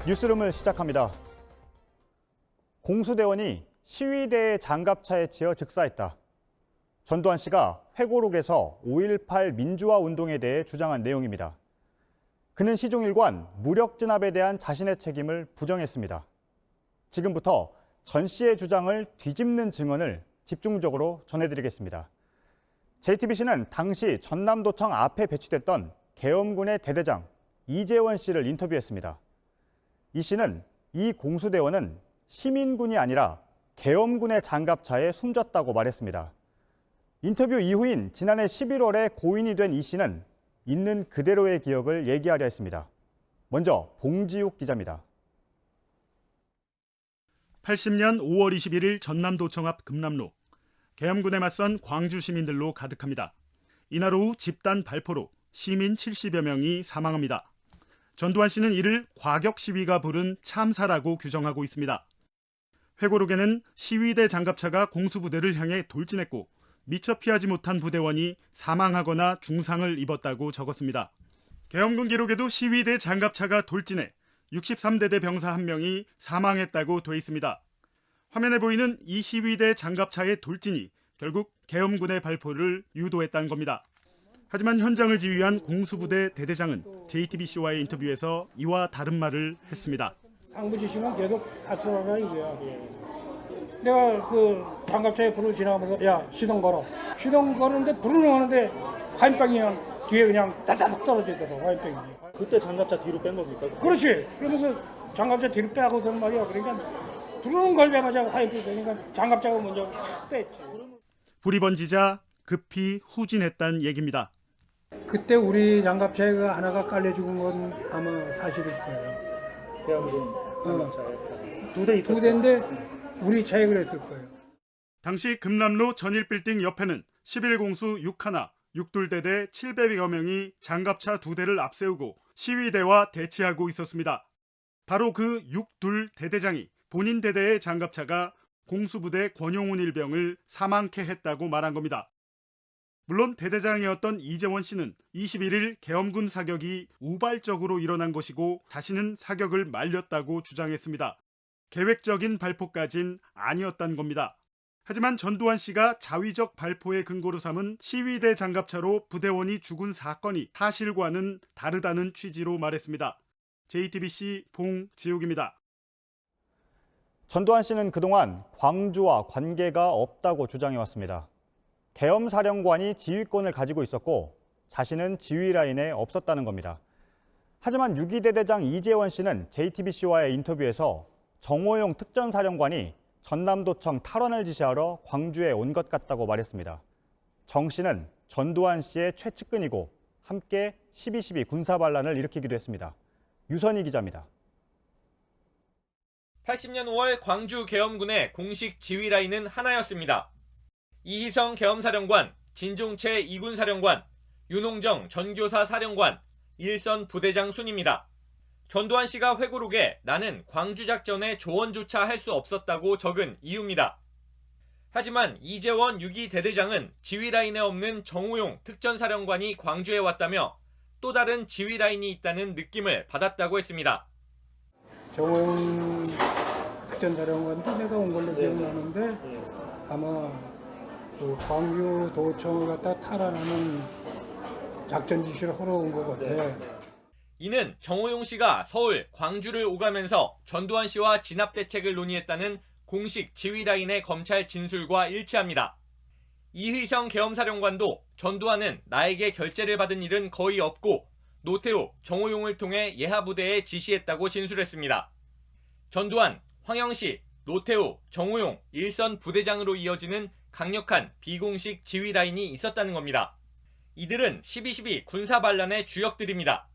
뉴스룸을 시작합니다. 공수대원이 시위대의 장갑차에 치여 즉사했다. 전두환 씨가 회고록에서 5.18 민주화 운동에 대해 주장한 내용입니다. 그는 시종일관 무력 진압에 대한 자신의 책임을 부정했습니다. 지금부터 전 씨의 주장을 뒤집는 증언을 집중적으로 전해드리겠습니다. JTBC는 당시 전남도청 앞에 배치됐던 계엄군의 대대장 이재원 씨를 인터뷰했습니다. 이 씨는 이 공수대원은 시민군이 아니라 계엄군의 장갑차에 숨졌다고 말했습니다. 인터뷰 이후인 지난해 11월에 고인이 된 이 씨는 있는 그대로의 기억을 얘기하려 했습니다. 먼저 봉지욱 기자입니다. 80년 5월 21일 전남도청 앞 금남로. 계엄군에 맞선 광주 시민들로 가득합니다. 이날 오후 집단 발포로 시민 70여 명이 사망합니다. 전두환 씨는 이를 과격 시위가 부른 참사라고 규정하고 있습니다. 회고록에는 시위대 장갑차가 공수부대를 향해 돌진했고 미처 피하지 못한 부대원이 사망하거나 중상을 입었다고 적었습니다. 계엄군 기록에도 시위대 장갑차가 돌진해 63대대 병사 1명이 사망했다고 돼 있습니다. 화면에 보이는 이 시위대 장갑차의 돌진이 결국 계엄군의 발포를 유도했다는 겁니다. 하지만 현장을 지휘한 공수부대 대대장은 JTBC와의 인터뷰에서 이와 다른 말을 했습니다. 상부 지시만 계속 사수하라 이거야. 내가 그 장갑차에 불을 지나가면서 야 시동 걸어. 시동 거는데 불을 하는데 화염병이 그냥 뒤에 그냥 다다닥 떨어지더라고 화염병이. 그때 장갑차 뒤로 뺀 겁니까? 그렇지. 그러면서 장갑차 뒤로 빼고 그런 말이야. 그러니까 불을 걸자마자 화염병이 되니까 장갑차가 먼저 확 뺐지. 불이 번지자 급히 후진했다는 얘기입니다. 그때 우리 장갑차에 하나가 깔려 죽은 건 아마 사실일 거예요. 계엄군 장갑차에 두 대인데 우리 차에 그랬을 거예요. 당시 금남로 전일빌딩 옆에는 11공수 61, 62대대 700여 명이 장갑차 2대를 앞세우고 시위대와 대치하고 있었습니다. 바로 그 62 대대장이 본인 대대의 장갑차가 공수부대 권용훈 일병을 사망케 했다고 말한 겁니다. 물론 대대장이었던 이재원 씨는 21일 계엄군 사격이 우발적으로 일어난 것이고 자신은 사격을 말렸다고 주장했습니다. 계획적인 발포까진 아니었다는 겁니다. 하지만 전두환 씨가 자위적 발포의 근거로 삼은 시위대 장갑차로 부대원이 죽은 사건이 사실과는 다르다는 취지로 말했습니다. JTBC 봉지욱입니다. 전두환 씨는 그동안 광주와 관계가 없다고 주장해왔습니다. 계엄사령관이 지휘권을 가지고 있었고 자신은 지휘 라인에 없었다는 겁니다. 하지만 6.2 대대장 이재원 씨는 JTBC와의 인터뷰에서 정호용 특전사령관이 전남도청 탈환을 지시하러 광주에 온 것 같다고 말했습니다. 정 씨는 전두환 씨의 최측근이고 함께 12.12 군사반란을 일으키기도 했습니다. 유선희 기자입니다. 80년 5월 광주 계엄군의 공식 지휘 라인은 하나였습니다. 이희성 계엄사령관, 진종채 2군 사령관, 윤홍정 전교사 사령관, 일선 부대장 순입니다. 전두환 씨가 회고록에 나는 광주작전에 조언조차 할 수 없었다고 적은 이유입니다. 하지만 이재원 6.2 대대장은 지휘 라인에 없는 정호용 특전사령관이 광주에 왔다며 또 다른 지휘 라인이 있다는 느낌을 받았다고 했습니다. 정호용 특전사령관도 내가 온 걸로 기억나는데 아마 그 광주 도청을 갖다 탈환하는 작전 지시를 하러 온 것 같아. 이는 정호용 씨가 서울, 광주를 오가면서 전두환 씨와 진압 대책을 논의했다는 공식 지휘 라인의 검찰 진술과 일치합니다. 이희성 계엄사령관도 전두환은 나에게 결재를 받은 일은 거의 없고 노태우, 정호용을 통해 예하부대에 지시했다고 진술했습니다. 전두환, 황영시, 노태우, 정호용, 일선 부대장으로 이어지는 강력한 비공식 지휘 라인이 있었다는 겁니다. 이들은 12.12 군사반란의 주역들입니다.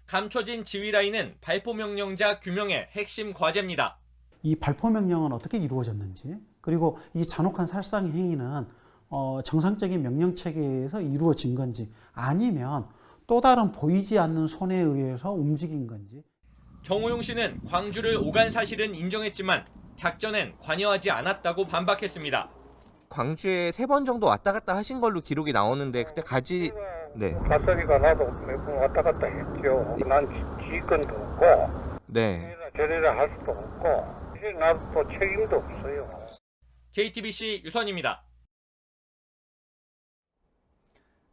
감춰진 지휘 라인은 발포명령자 규명의 핵심 과제입니다. 이 발포명령은 어떻게 이루어졌는지, 그리고 이 잔혹한 살상 행위는 정상적인 명령체계에서 이루어진 건지 아니면 또 다른 보이지 않는 손에 의해서 움직인 건지. 정호용 씨는 광주를 오간 사실은 인정했지만 작전엔 관여하지 않았다고 반박했습니다. 광주에 3번 정도 왔다 갔다 하신 걸로 기록이 나오는데 그때 봤으니까 나도 몇 번 왔다 갔다 했죠. 난 지휘권도 없고 네. 저래라 할 수도 없고 사실 나도 책임도 없어요. JTBC 유선입니다.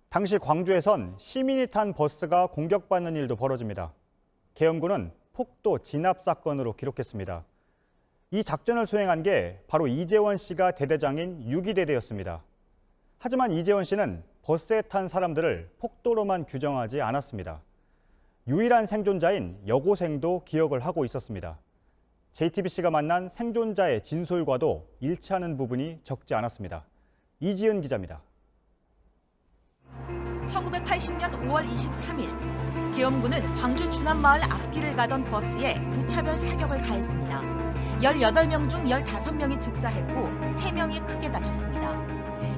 당시 광주에선 시민이 탄 버스가 공격받는 일도 벌어집니다. 계엄군은 폭도 진압 사건으로 기록했습니다. 이 작전을 수행한 게 바로 이재원 씨가 대대장인 6.2대대였습니다. 하지만 이재원 씨는 버스에 탄 사람들을 폭도로만 규정하지 않았습니다. 유일한 생존자인 여고생도 기억을 하고 있었습니다. JTBC가 만난 생존자의 진술과도 일치하는 부분이 적지 않았습니다. 이지은 기자입니다. 1980년 5월 23일 계엄군은 광주 주남마을 앞길을 가던 버스에 무차별 사격을 가했습니다. 18명 중 15명이 즉사했고 3명이 크게 다쳤습니다.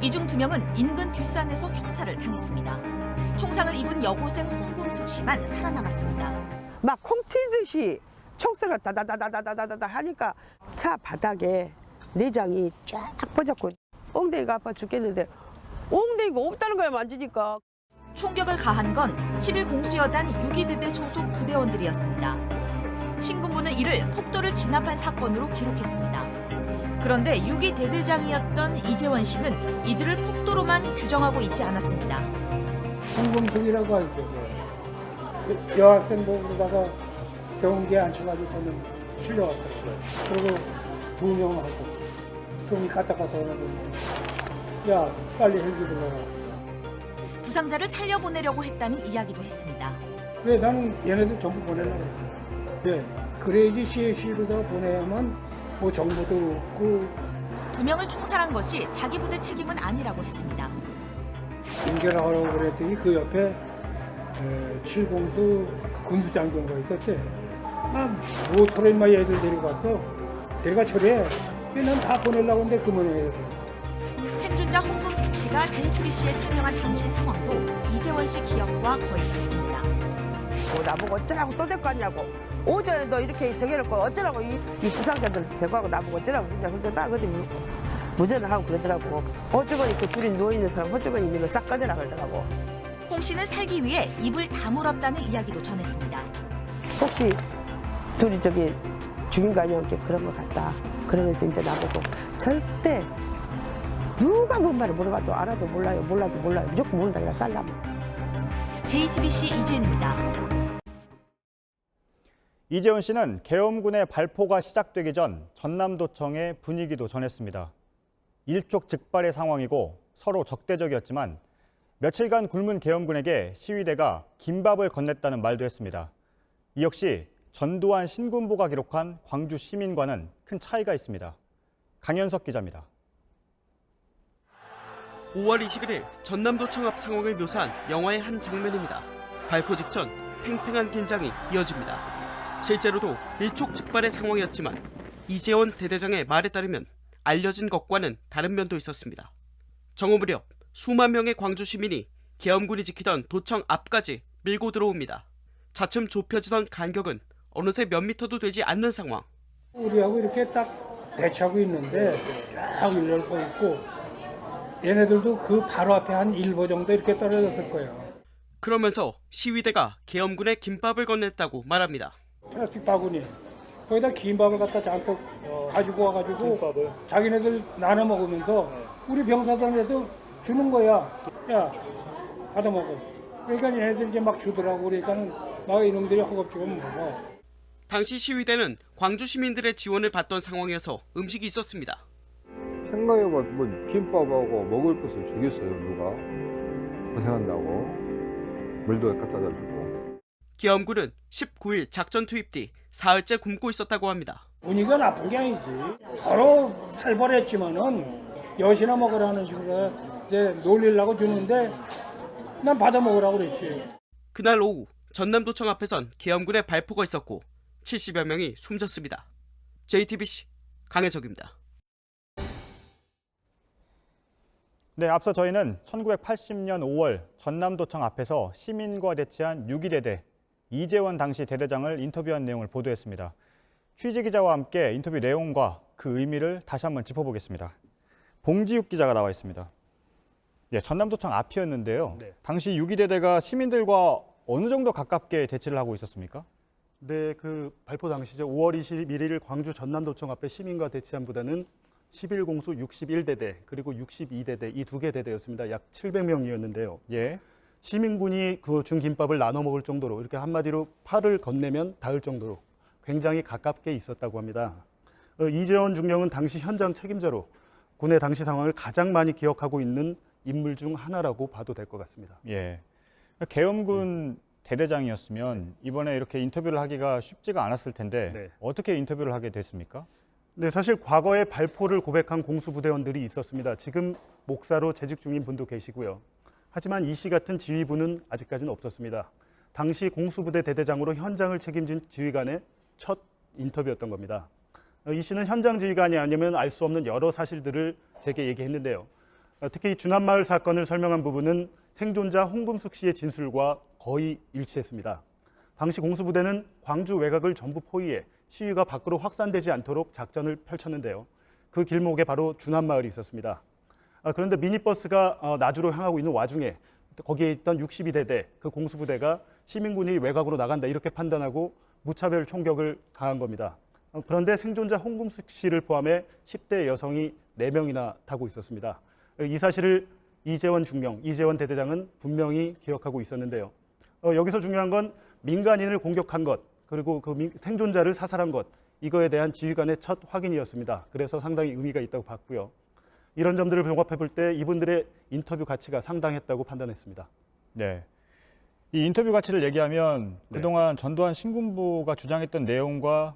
이 중 2명은 인근 뒷산에서 총살을 당했습니다. 총상을 입은 여고생 홍금숙 씨만 살아남았습니다. 막 콩 튀듯이 총소리가 다다다다다다다 하니까 차 바닥에 내장이 쫙 퍼졌고 엉덩이가 아파 죽겠는데 엉덩이가 없다는 거야 만지니까. 총격을 가한 건 11공수여단 6.2대대 소속 부대원들이었습니다. 신군부는 이를 폭도를 진압한 사건으로 기록했습니다. 그런데 6.2대대장이었던 이재원 씨는 이들을 폭도로만 규정하고 있지 않았습니다. 홍금숙이라고 하죠. 여학생들다가 경운기에 앉혀가지고 보면 실려갔어요. 그리고 2명하고 손이 까딱까딱 하고 야 빨리 헬기 들어가라. 부상자를 살려보내려고 했다는 이야기도 했습니다. 왜 나는 얘네들 전부 보내려고 했거든. 왜? 그래야지 CAC로다 보내야만 뭐 정보도 얻고. 2명을 총살한 것이 자기 부대 책임은 아니라고 했습니다. 연결하라고 그랬더니 그 옆에 7공수 군수장교가 있었대. 모터로 인마 얘들 데리고 왔어. 데려가 처리해. 난 다 보내려고 했는데 그만해. 생존자 홍금숙 씨가 JTBC에 설명한 당시 상황도 이재원 씨 기억과 거의 같습니다. 나보고 어쩌라고 또 데리고 왔냐고. 오전에 너 이렇게 정해놓고 어쩌라고 이 부상자들 데리고 하고 나보고 어쩌라고 그러냐. 근데 막 어디 무전을 하고 그러더라고. 어쩌고니 그 둘이 누워있는 사람 어쩌고니 있는 거 싹 꺼내라 그러더라고. 홍 씨는 살기 위해 입을 다물었다는 이야기도 전했습니다. 혹시 둘이 저기 죽인 거 아니야? 그런 것 같다. 그러면서 이제 나보고 절대 누가 뭔 말을 물어봐도 알아도 몰라요. 몰라도 몰라요. 무조건 모른다. 그래 쌀라고. JTBC 이지은입니다. 이재원 씨는 계엄군의 발포가 시작되기 전 전남도청의 분위기도 전했습니다. 일촉즉발의 상황이고 서로 적대적이었지만 며칠간 굶은 계엄군에게 시위대가 김밥을 건넸다는 말도 했습니다. 이 역시 전두환 신군부가 기록한 광주 시민과는 큰 차이가 있습니다. 강현석 기자입니다. 5월 21일 전남도청 앞 상황을 묘사한 영화의 한 장면입니다. 발포 직전 팽팽한 긴장이 이어집니다. 실제로도 일촉즉발의 상황이었지만 이재원 대대장의 말에 따르면 알려진 것과는 다른 면도 있었습니다. 정오 무렵 수만 명의 광주 시민이 계엄군이 지키던 도청 앞까지 밀고 들어옵니다. 차츰 좁혀지던 간격은 어느새 몇 미터도 되지 않는 상황. 우리하고 이렇게 딱 대치하고 있는데 쫙 일렬 서 있고 얘네들도 그 바로 앞에 한 1보 정도 이렇게 떨어졌을 거예요. 그러면서 시위대가 계엄군에 김밥을 건넸다고 말합니다. 플라스틱 바구니 거기다 김밥을 갖다 잔뜩 가지고 와가지고 김밥을? 자기네들 나눠 먹으면서 우리 병사단에서 주는 거야. 야 받아 먹어. 그러니까 얘네들 이제 막 주더라고. 그러니까는 막 이놈들이 허겁지겁 먹어. 당시 시위대는 광주 시민들의 지원을 받던 상황이어서 음식이 있었습니다. 생각해봐, 뭐 김밥하고 먹을 것을 주겠어요, 누가? 고생한다고 물도 갖다 주고. 계엄군은 19일 작전 투입 뒤 사흘째 굶고 있었다고 합니다. 분위기가 나쁜 게 아니지. 서로 살벌했지만은 여시나 먹으라는 식으로 이제 놀리려고 주는데 난 받아 먹으라고 그랬지. 그날 오후 전남도청 앞에선 계엄군의 발포가 있었고 70여 명이 숨졌습니다. JTBC 강혜석입니다. 네, 앞서 저희는 1980년 5월 전남도청 앞에서 시민과 대치한 6.2대대 이재원 당시 대대장을 인터뷰한 내용을 보도했습니다. 취재 기자와 함께 인터뷰 내용과 그 의미를 다시 한번 짚어보겠습니다. 봉지욱 기자가 나와 있습니다. 네, 전남도청 앞이었는데요. 네. 당시 6.2대대가 시민들과 어느 정도 가깝게 대치를 하고 있었습니까? 네, 그 발포 당시죠. 5월 21일 광주 전남도청 앞에 시민과 대치한 부대는 11공수 61대대 그리고 62대대 이 두 개 대대였습니다. 약 700명이었는데요. 예. 시민군이 그 준 김밥을 나눠 먹을 정도로 이렇게 한마디로 팔을 건네면 닿을 정도로 굉장히 가깝게 있었다고 합니다. 이재원 중령은 당시 현장 책임자로 군의 당시 상황을 가장 많이 기억하고 있는 인물 중 하나라고 봐도 될 것 같습니다. 예. 계엄군 대대장이었으면 이번에 이렇게 인터뷰를 하기가 쉽지가 않았을 텐데 네. 어떻게 인터뷰를 하게 됐습니까? 네, 사실 과거에 발포를 고백한 공수부대원들이 있었습니다. 지금 목사로 재직 중인 분도 계시고요. 하지만 이 씨 같은 지휘부는 아직까지는 없었습니다. 당시 공수부대 대대장으로 현장을 책임진 지휘관의 첫 인터뷰였던 겁니다. 이 씨는 현장 지휘관이 아니면 알 수 없는 여러 사실들을 제게 얘기했는데요. 특히 주남마을 사건을 설명한 부분은 생존자 홍금숙 씨의 진술과 거의 일치했습니다. 당시 공수부대는 광주 외곽을 전부 포위해 시위가 밖으로 확산되지 않도록 작전을 펼쳤는데요. 그 길목에 바로 주남마을이 있었습니다. 그런데 미니버스가 나주로 향하고 있는 와중에 거기에 있던 62대대 그 공수부대가 시민군이 외곽으로 나간다 이렇게 판단하고 무차별 총격을 가한 겁니다. 그런데 생존자 홍금숙 씨를 포함해 10대 여성이 4명이나 타고 있었습니다. 이 사실을 이재원 중령, 이재원 대대장은 분명히 기억하고 있었는데요. 여기서 중요한 건 민간인을 공격한 것, 그리고 그 생존자를 사살한 것, 이거에 대한 지휘관의 첫 확인이었습니다. 그래서 상당히 의미가 있다고 봤고요. 이런 점들을 종합해 볼 때 이분들의 인터뷰 가치가 상당했다고 판단했습니다. 네. 이 인터뷰 가치를 얘기하면 네. 그동안 전두환 신군부가 주장했던 내용과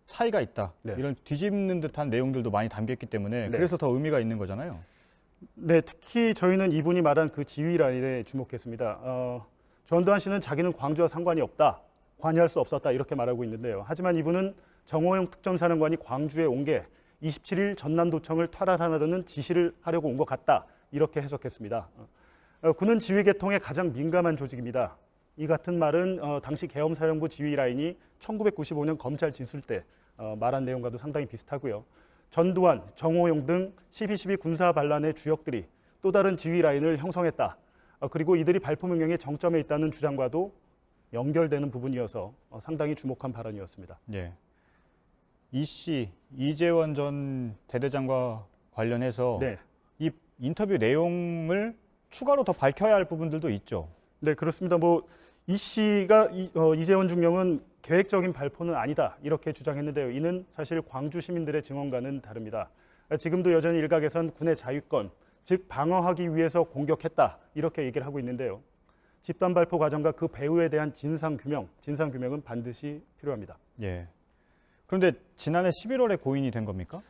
차이가 있다. 네. 이런 뒤집는 듯한 내용들도 많이 담겼기 때문에 네. 그래서 더 의미가 있는 거잖아요. 네, 특히 저희는 이분이 말한 그 지휘 라인에 주목했습니다. 전두환 씨는 자기는 광주와 상관이 없다, 관여할 수 없었다 이렇게 말하고 있는데요. 하지만 이분은 정호영 특전사령관이 광주에 온 게 27일 전남도청을 탈환하려는 지시를 하려고 온 것 같다 이렇게 해석했습니다. 군은 지휘 계통에 가장 민감한 조직입니다. 이 같은 말은 당시 계엄사령부 지휘 라인이 1995년 검찰 진술 때 말한 내용과도 상당히 비슷하고요. 전두환, 정호용 등 12.12 군사 반란의 주역들이 또 다른 지휘 라인을 형성했다. 그리고 이들이 발포 명령의 정점에 있다는 주장과도 연결되는 부분이어서 상당히 주목한 발언이었습니다. 예. 이 씨, 이재원 전 대대장과 관련해서 네. 이 인터뷰 내용을 추가로 더 밝혀야 할 부분들도 있죠. 네, 그렇습니다. 이 씨가 이재원 중령은 계획적인 발포는 아니다 이렇게 주장했는데요. 이는 사실 광주 시민들의 증언과는 다릅니다. 지금도 여전히 일각에선 군의 자유권, 즉 방어하기 위해서 공격했다 이렇게 얘기를 하고 있는데요. 집단 발포 과정과 그 배후에 대한 진상 규명은 반드시 필요합니다. 예. 그런데 지난해 11월에 고인이 된 겁니까?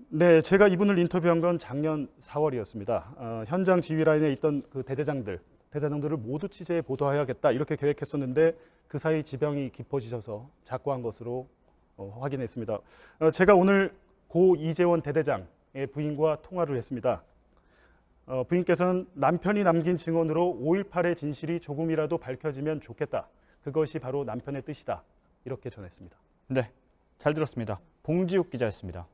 네, 제가 이분을 인터뷰한 건 작년 4월이었습니다. 현장 지휘 라인에 있던 그 대대장들을 모두 취재해 보도해야겠다 이렇게 계획했었는데 그 사이 지병이 깊어지셔서 작고한 것으로 확인했습니다. 제가 오늘 고 이재원 대대장의 부인과 통화를 했습니다. 부인께서는 남편이 남긴 증언으로 5.18의 진실이 조금이라도 밝혀지면 좋겠다. 그것이 바로 남편의 뜻이다. 이렇게 전했습니다. 네, 잘 들었습니다. 봉지욱 기자였습니다.